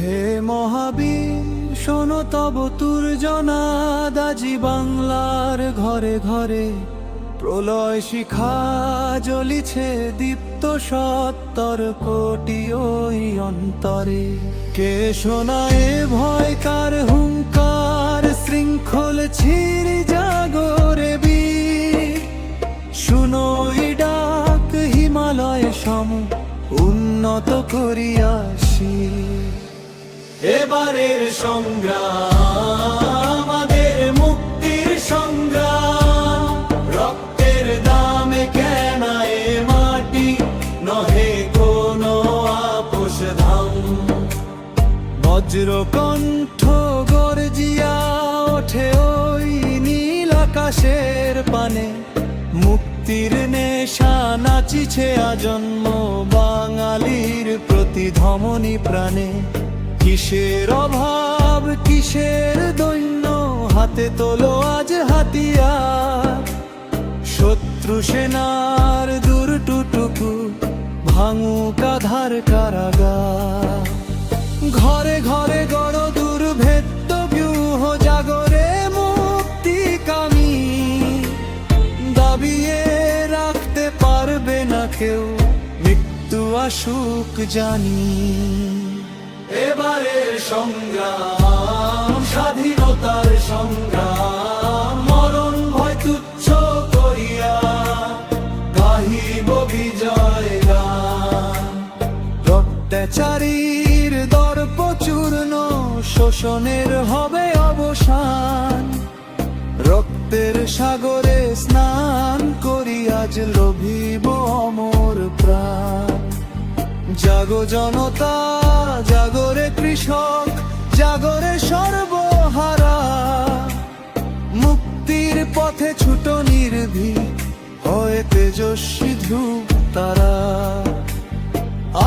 হে মহাবীর শোনো তব তুর্জনাদ আজি বাংলার ঘরে ঘরে প্রলয় শিখা জ্বলিছে দীপ্ত সত্তর কোটি ওই অন্তরে। কে শোনায় ভয়কার হুঙ্কার শৃঙ্খল ছিরি জাগরে বীর, শুনোই ডাক হিমালয় সম উন্নত করিয়াসি। এবারের সংগ্রাম আমাদের মুক্তির সংগ্রাম, রক্তের দামে কেনায় মাটি নহে কোনো আপোষ ধাম। বজ্রকণ্ঠ গর্জিয়া ওঠে ওই নীল আকাশের পানে, মুক্তির নেশা নাচিছে আজন্ম বাঙালির প্রতি ধমনী প্রাণে। কিসের অভাব কিসের দৈন্য, হাতে তোলো আজ হাতিয়ার, শত্রু সেনার দুর্টুটুকু ভাঙুক আধার কারাগার। ঘরে ঘরে গড় দুর্ভেদ্য ব্যূহ জাগরে মুক্তিকামী, দাবিয়ে রাখতে পারবে না কেউ মৃত্যু আসুক জানি। এবারের সংগ্রাম স্বাধীনতার সংগ্রাম, মরণ ভয় তুচ্ছ করিয়া গাহিব বিজয় গান। অত্যাচারীর দর্প চূর্ণ, শোষণের হবে অবসান, রক্তের সাগরে স্নান করি আজ লোভিব অমর প্রাণ। জাগো জনতা জাগরে কৃষক জাগরে সর্বহারা, মুক্তির পথে ছুটো নির্ভীক হয়ে তেজস্বী ধ্রুব তারা।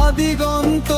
আদিগন্ত